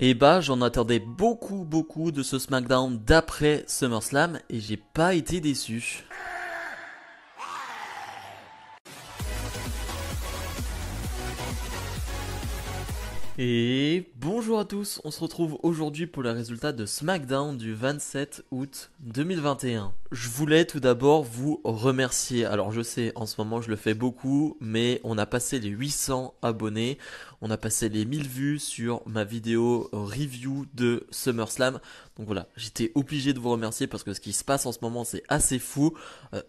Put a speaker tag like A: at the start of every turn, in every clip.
A: Et bah, j'en attendais beaucoup de ce SmackDown d'après SummerSlam et j'ai pas été déçu. Et bonjour à tous, on se retrouve aujourd'hui pour les résultats de SmackDown du 27 août 2021. Je voulais tout d'abord vous remercier. Alors je sais, en ce moment je le fais beaucoup, mais on a passé les 800 abonnés, on a passé les 1000 vues sur ma vidéo review de SummerSlam. Donc voilà, j'étais obligé de vous remercier parce que ce qui se passe en ce moment c'est assez fou.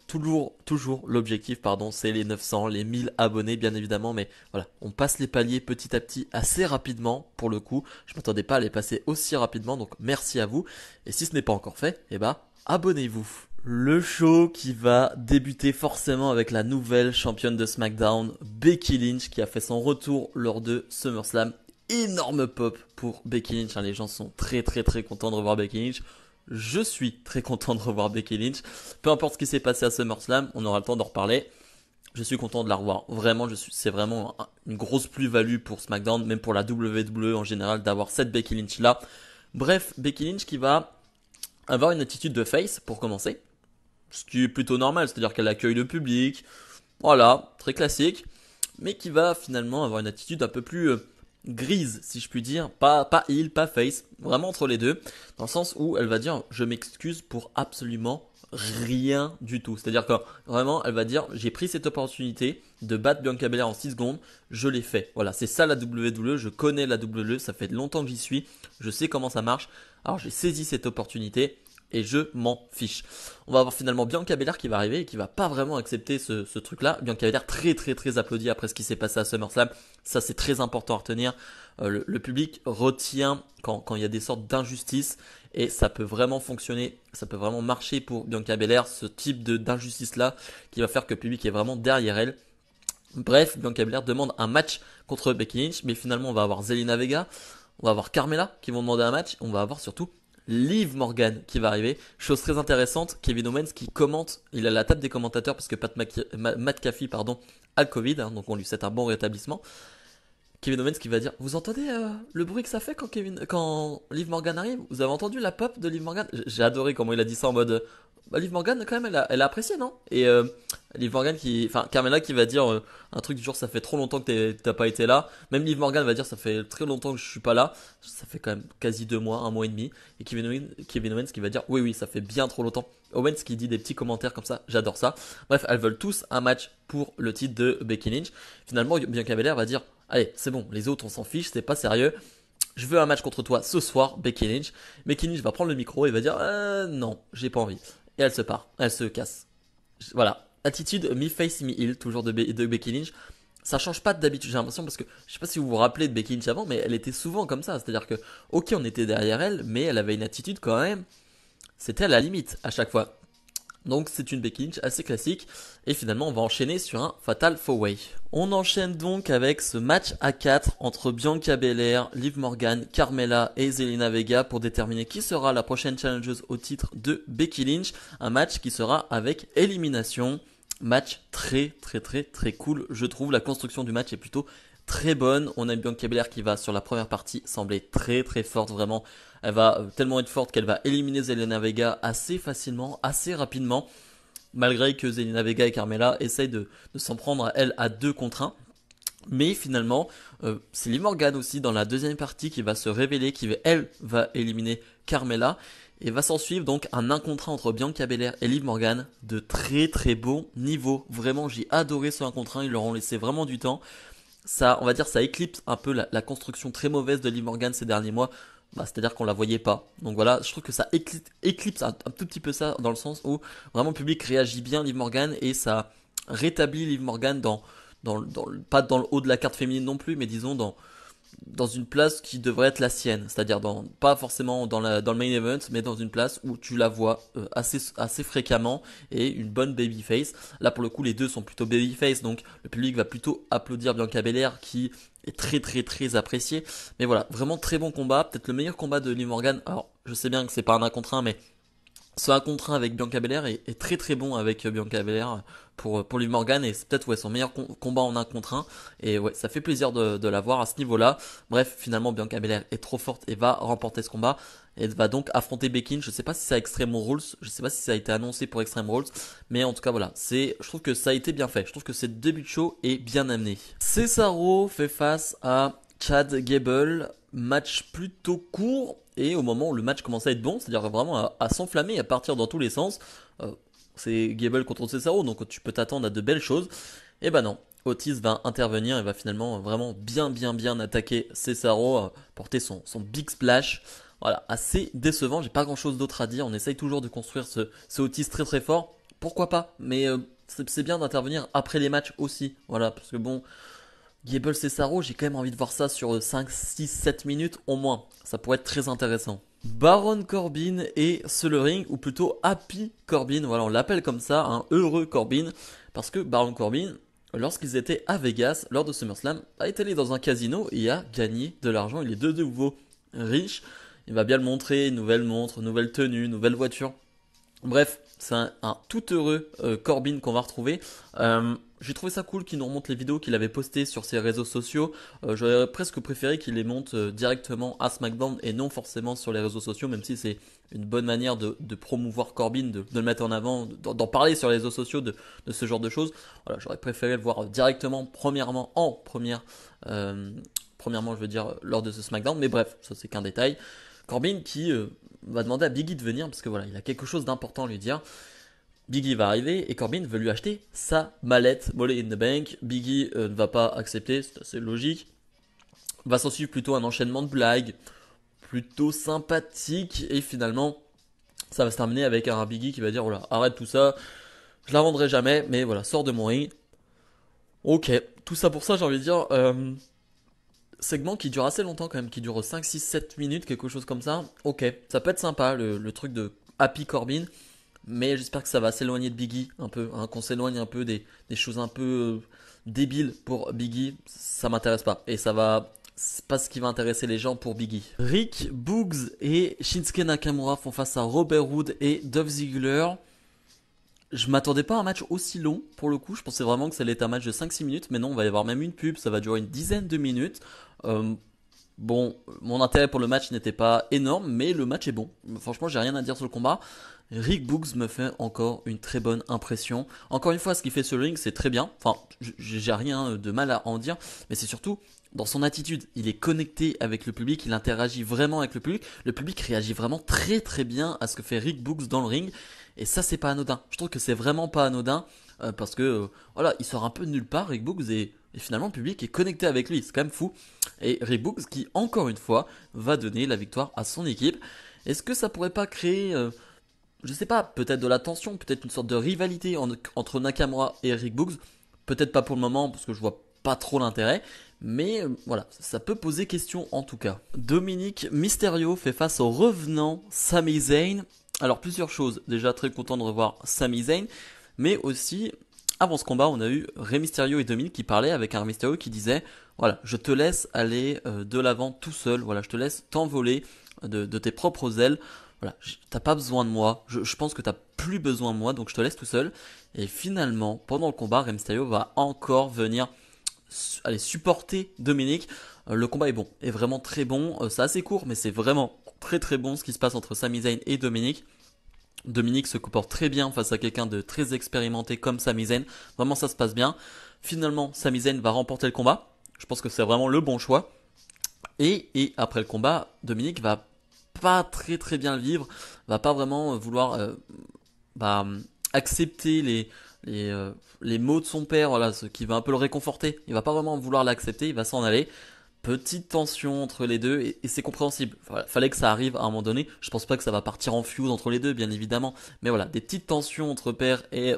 A: Toujours l'objectif, pardon, c'est les 900, les 1000 abonnés bien évidemment, mais voilà, on passe les paliers petit à petit assez rapidement pour le coup. Je m'attendais pas à les passer aussi rapidement, donc merci à vous. Et si ce n'est pas encore fait, eh bah abonnez-vous. Le show qui va débuter forcément avec la nouvelle championne de SmackDown, Becky Lynch, qui a fait son retour lors de SummerSlam. Énorme pop pour Becky Lynch, hein. Les gens sont très contents de revoir Becky Lynch. Je suis très content de revoir Becky Lynch. Peu importe ce qui s'est passé à SummerSlam, on aura le temps d'en reparler. Je suis content de la revoir. Vraiment, c'est vraiment une grosse plus-value pour SmackDown, même pour la WWE en général, d'avoir cette Becky Lynch là. Bref, Becky Lynch qui va avoir une attitude de face pour commencer, ce qui est plutôt normal, c'est-à-dire qu'elle accueille le public, voilà, très classique, mais qui va finalement avoir une attitude un peu plus grise, si je puis dire, pas heel, pas face, vraiment entre les deux, dans le sens où elle va dire je m'excuse pour absolument rien du tout. C'est-à-dire que vraiment elle va dire j'ai pris cette opportunité de battre Bianca Belair en 6 secondes, je l'ai fait. Voilà, c'est ça la WWE, je connais la WWE, ça fait longtemps que j'y suis, je sais comment ça marche. Alors j'ai saisi cette opportunité et je m'en fiche. On va avoir finalement Bianca Belair qui va arriver et qui va pas vraiment accepter ce truc-là. Bianca Belair très applaudi après ce qui s'est passé à SummerSlam. Ça c'est très important à retenir. Le public retient quand il y a des sortes d'injustices et ça peut vraiment fonctionner, ça peut vraiment marcher pour Bianca Belair, ce type d'injustice-là qui va faire que le public est vraiment derrière elle. Bref, Bianca Belair demande un match contre Becky Lynch, mais finalement on va avoir Zelina Vega, on va avoir Carmella qui vont demander un match, on va avoir surtout Liv Morgan qui va arriver. Chose très intéressante, Kevin Owens qui commente, il a la table des commentateurs parce que Matt McAfee a le Covid, hein, donc on lui souhaite un bon rétablissement. Kevin Owens qui va dire vous entendez le bruit que ça fait quand Liv Morgan arrive, vous avez entendu la pop de Liv Morgan. J'ai adoré comment il a dit ça en mode bah, Liv Morgan quand même elle a apprécié, non? Et Liv Morgan Carmella qui va dire un truc du genre ça fait trop longtemps que t'as pas été là. Même Liv Morgan va dire ça fait très longtemps que je suis pas là, ça fait quand même quasi 2 mois, un mois et demi. Et Kevin Owens qui va dire oui ça fait bien trop longtemps. Owens qui dit des petits commentaires comme ça, j'adore ça. Bref, elles veulent tous un match pour le titre de Becky Lynch. Finalement Bianca Belair va dire allez, c'est bon, les autres on s'en fiche, c'est pas sérieux. Je veux un match contre toi ce soir, Becky Lynch. Becky Lynch va prendre le micro et va dire non, j'ai pas envie. Et elle se part, elle se casse. Voilà, attitude mi-face, mi-heel, toujours de Becky Lynch. Ça change pas d'habitude, j'ai l'impression, parce que je sais pas si vous vous rappelez de Becky Lynch avant, mais elle était souvent comme ça. C'est-à-dire que, ok, on était derrière elle, mais elle avait une attitude quand même. C'était à la limite à chaque fois. Donc c'est une Becky Lynch assez classique. Et finalement on va enchaîner sur un Fatal 4-Way. On enchaîne donc avec ce match à 4 entre Bianca Belair, Liv Morgan, Carmella et Zelina Vega pour déterminer qui sera la prochaine challengeuse au titre de Becky Lynch. Un match qui sera avec élimination. Match très cool je trouve. La construction du match est plutôt très bonne. On a Bianca Belair qui va sur la première partie sembler très forte vraiment. Elle va tellement être forte qu'elle va éliminer Zelina Vega assez facilement, assez rapidement. Malgré que Zelina Vega et Carmella essayent de s'en prendre à elle à 2 contre 1. Mais finalement, c'est Liv Morgan aussi dans la deuxième partie qui va se révéler, elle va éliminer Carmella. Et va s'en suivre donc un 1 contre 1 entre Bianca Belair et Liv Morgan de très bon niveau. Vraiment, j'ai adoré ce 1 contre 1, ils leur ont laissé vraiment du temps. Ça, on va dire, ça éclipse un peu la construction très mauvaise de Liv Morgan ces derniers mois. Bah, c'est-à-dire qu'on la voyait pas. Donc voilà, je trouve que ça éclipse un tout petit peu ça dans le sens où vraiment le public réagit bien à Liv Morgan et ça rétablit Liv Morgan pas dans le haut de la carte féminine non plus, mais disons dans une place qui devrait être la sienne, c'est-à-dire pas forcément dans le main event, mais dans une place où tu la vois assez fréquemment et une bonne babyface. Là pour le coup les deux sont plutôt babyface, donc le public va plutôt applaudir Bianca Belair qui est très apprécié. Mais voilà, vraiment très bon combat, peut-être le meilleur combat de Liv Morgan. Alors je sais bien que c'est pas un 1 contre 1, mais Ce 1 contre 1 avec Bianca Belair est très très bon avec Bianca Belair pour Liv Morgan et c'est peut-être ouais, son meilleur combat en 1 contre 1 et ouais ça fait plaisir de la voir à ce niveau là. Bref finalement Bianca Belair est trop forte et va remporter ce combat et va donc affronter Becky. Je sais pas si c'est à Extreme Rules, je sais pas si ça a été annoncé pour Extreme Rules, mais en tout cas voilà, je trouve que ça a été bien fait, je trouve que ce début de show est bien amené. Cesaro fait face à Chad Gable, match plutôt court et au moment où le match commençait à être bon, c'est-à-dire vraiment à s'enflammer et à partir dans tous les sens, euh, c'est Gable contre Cesaro, donc tu peux t'attendre à de belles choses. Et bah non, Otis va intervenir et va finalement vraiment bien attaquer Cesaro, porter son big splash. Voilà, assez décevant, j'ai pas grand chose d'autre à dire, on essaye toujours de construire ce Otis très très fort, pourquoi pas, mais c'est bien d'intervenir après les matchs aussi, voilà, parce que bon, Gable Cesaro, j'ai quand même envie de voir ça sur 5, 6, 7 minutes au moins. Ça pourrait être très intéressant. Baron Corbin et Ring, ou plutôt Happy Corbin, voilà on l'appelle comme ça, un heureux Corbin, parce que Baron Corbin, lorsqu'ils étaient à Vegas, lors de SummerSlam, a été allé dans un casino et a gagné de l'argent, il est de nouveau riche, il va bien le montrer, nouvelle montre, nouvelle tenue, nouvelle voiture. Bref, c'est un tout heureux Corbin qu'on va retrouver. J'ai trouvé ça cool qu'il nous remonte les vidéos qu'il avait postées sur ses réseaux sociaux. J'aurais presque préféré qu'il les monte directement à SmackDown et non forcément sur les réseaux sociaux, même si c'est une bonne manière de promouvoir Corbin, de le mettre en avant, d'en parler sur les réseaux sociaux de ce genre de choses. Voilà, j'aurais préféré le voir directement, premièrement, je veux dire, lors de ce SmackDown. Mais bref, ça c'est qu'un détail. Corbin qui va demander à Biggie de venir parce que voilà, il a quelque chose d'important à lui dire. Biggie va arriver et Corbin veut lui acheter sa mallette Money in the Bank. Biggie ne va pas accepter, c'est assez logique. Va s'en suivre plutôt un enchaînement de blagues, plutôt sympathique et finalement ça va se terminer avec un Biggie qui va dire voilà, arrête tout ça, je la vendrai jamais, mais voilà, sors de mon ring. Ok, tout ça pour ça, j'ai envie de dire. Segment qui dure assez longtemps quand même, qui dure 5, 6, 7 minutes, quelque chose comme ça. Ok, ça peut être sympa le truc de Happy Corbin, mais j'espère que ça va s'éloigner de Biggie un peu, hein, qu'on s'éloigne un peu des choses un peu débiles pour Biggie. Ça m'intéresse pas et ça va. C'est pas ce qui va intéresser les gens pour Biggie. Rick Boogs et Shinsuke Nakamura font face à Robert Roode et Dolph Ziggler. Je m'attendais pas à un match aussi long pour le coup, je pensais vraiment que ça allait être un match de 5-6 minutes, mais non, on va y avoir même une pub, ça va durer une dizaine de minutes. Euh, bon, mon intérêt pour le match n'était pas énorme, mais le match est bon. Franchement, j'ai rien à dire sur le combat. Rick Boogs me fait encore une très bonne impression. Encore une fois, ce qu'il fait sur le ring, c'est très bien. Enfin, j'ai rien de mal à en dire, mais c'est surtout dans son attitude. Il est connecté avec le public, il interagit vraiment avec le public. Le public réagit vraiment très très bien à ce que fait Rick Boogs dans le ring. Et ça, c'est pas anodin. Je trouve que c'est vraiment pas anodin parce que voilà, il sort un peu de nulle part, Rick Boogs, et finalement le public est connecté avec lui. C'est quand même fou. Et Rick Boogs qui, encore une fois, va donner la victoire à son équipe. Est-ce que ça pourrait pas créer, je sais pas, peut-être de la tension, peut-être une sorte de rivalité entre Nakamura et Rick Boogs? Peut-être pas pour le moment parce que je vois pas trop l'intérêt. Mais voilà, ça peut poser question en tout cas. Dominique Mysterio fait face au revenant Sami Zayn. Alors plusieurs choses, déjà très content de revoir Sami Zayn, mais aussi avant ce combat on a eu Rey Mysterio et Dominique qui parlaient avec un Rey Mysterio qui disait voilà, je te laisse aller de l'avant tout seul, voilà, je te laisse t'envoler de tes propres ailes, voilà, t'as pas besoin de moi, je pense que t'as plus besoin de moi, donc je te laisse tout seul. Et finalement, pendant le combat, Rey Mysterio va encore venir aller supporter Dominique. Le combat est bon, est vraiment très bon, c'est assez court mais c'est vraiment très très bon ce qui se passe entre Sami Zayn et Dominique. Dominique se comporte très bien face à quelqu'un de très expérimenté comme Sami Zayn. Vraiment, ça se passe bien. Finalement, Sami Zayn va remporter le combat. Je pense que c'est vraiment le bon choix. Et après le combat, Dominique va pas très très bien le vivre. Va pas vraiment vouloir bah, accepter les mots de son père. Voilà, ce qui va un peu le réconforter. Il va pas vraiment vouloir l'accepter. Il va s'en aller. Petite tension entre les deux et c'est compréhensible. Fallait que ça arrive à un moment donné. Je pense pas que ça va partir en feud entre les deux, bien évidemment. Mais voilà, des petites tensions entre père et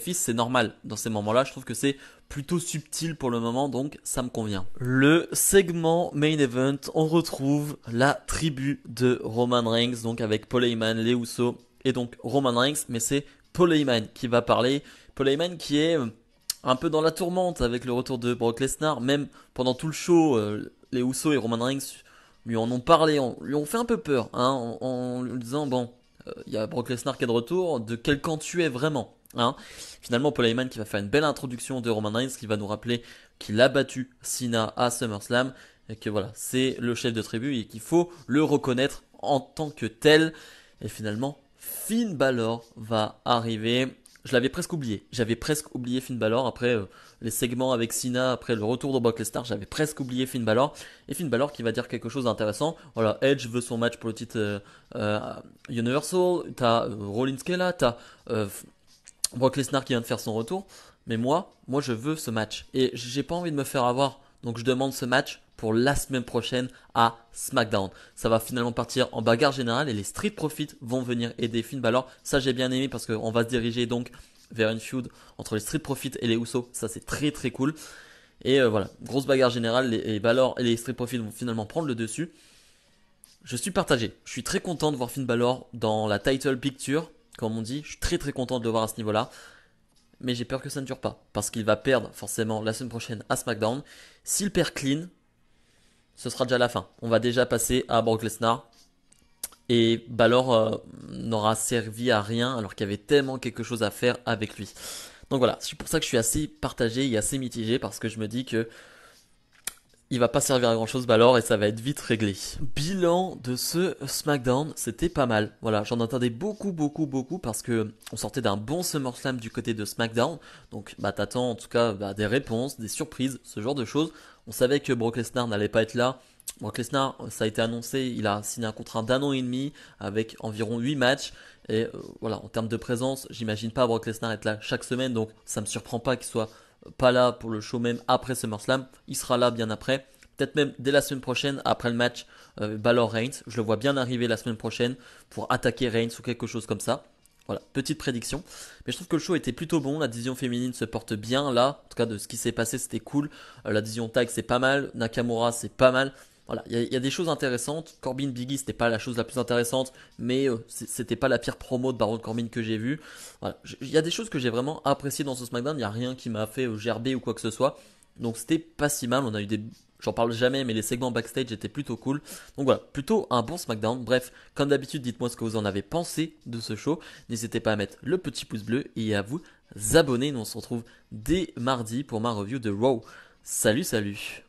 A: fils, c'est normal. Dans ces moments-là, je trouve que c'est plutôt subtil pour le moment, donc ça me convient. Le segment main event, on retrouve la tribu de Roman Reigns, donc avec Paul Heyman, les Usos et donc Roman Reigns. Mais c'est Paul Heyman qui va parler. Paul Heyman qui est un peu dans la tourmente avec le retour de Brock Lesnar. Même pendant tout le show, les Usos et Roman Reigns lui en ont parlé, lui ont fait un peu peur, hein, en lui disant bon, Il y a Brock Lesnar qui est de retour. De quel camp tu es vraiment, hein? Finalement, Paul Heyman qui va faire une belle introduction de Roman Reigns, qui va nous rappeler qu'il a battu Cena à SummerSlam, et que voilà, c'est le chef de tribu et qu'il faut le reconnaître en tant que tel. Et finalement, Finn Balor va arriver. Je l'avais presque oublié. J'avais presque oublié Finn Balor après les segments avec Cena, après le retour de Brock Lesnar. J'avais presque oublié Finn Balor. Et Finn Balor qui va dire quelque chose d'intéressant. Voilà, Edge veut son match pour le titre euh, Universal. T'as Rollins qui est là. T'as Brock Lesnar qui vient de faire son retour. Mais moi je veux ce match. Et j'ai pas envie de me faire avoir. Donc je demande ce match pour la semaine prochaine à SmackDown. Ça va finalement partir en bagarre générale et les Street Profits vont venir aider Finn Balor. Ça j'ai bien aimé parce qu'on va se diriger donc vers une feud entre les Street Profits et les Usos. Ça c'est très très cool. Et voilà, grosse bagarre générale. Les Balor et les Street Profits vont finalement prendre le dessus. Je suis partagé. Je suis très content de voir Finn Balor dans la title picture, comme on dit. Je suis très très content de le voir à ce niveau-là. Mais j'ai peur que ça ne dure pas. Parce qu'il va perdre forcément la semaine prochaine à SmackDown. S'il perd clean, ce sera déjà la fin. On va déjà passer à Brock Lesnar. Et Balor n'aura servi à rien alors qu'il y avait tellement quelque chose à faire avec lui. Donc voilà, c'est pour ça que je suis assez partagé et assez mitigé parce que je me dis que il va pas servir à grand chose Balor et ça va être vite réglé. Bilan de ce SmackDown, c'était pas mal. Voilà, j'en attendais beaucoup parce que on sortait d'un bon SummerSlam du côté de SmackDown. Donc bah t'attends en tout cas des réponses, des surprises, ce genre de choses. On savait que Brock Lesnar n'allait pas être là. Brock Lesnar, ça a été annoncé, il a signé un contrat d'1 an et demi avec environ 8 matchs. Et voilà, en termes de présence, j'imagine pas Brock Lesnar être là chaque semaine, donc ça me surprend pas qu'il soit pas là pour le show même après SummerSlam. Il sera là bien après. Peut-être même dès la semaine prochaine, après le match Balor Reigns. Je le vois bien arriver la semaine prochaine pour attaquer Reigns ou quelque chose comme ça. Voilà, petite prédiction. Mais je trouve que le show était plutôt bon. La division féminine se porte bien là. En tout cas, de ce qui s'est passé, c'était cool. La division tag, c'est pas mal. Nakamura, c'est pas mal. Voilà, il y a des choses intéressantes. Corbin Biggie, c'était pas la chose la plus intéressante, mais c'était pas la pire promo de Baron Corbin que j'ai vu. Voilà, il y a des choses que j'ai vraiment appréciées dans ce SmackDown. Il y a rien qui m'a fait gerber ou quoi que ce soit. Donc c'était pas si mal. On a eu des, j'en parle jamais, mais les segments backstage étaient plutôt cool. Donc voilà, plutôt un bon SmackDown. Bref, comme d'habitude, dites-moi ce que vous en avez pensé de ce show. N'hésitez pas à mettre le petit pouce bleu et à vous abonner. Nous on se retrouve dès mardi pour ma review de Raw. Salut, salut.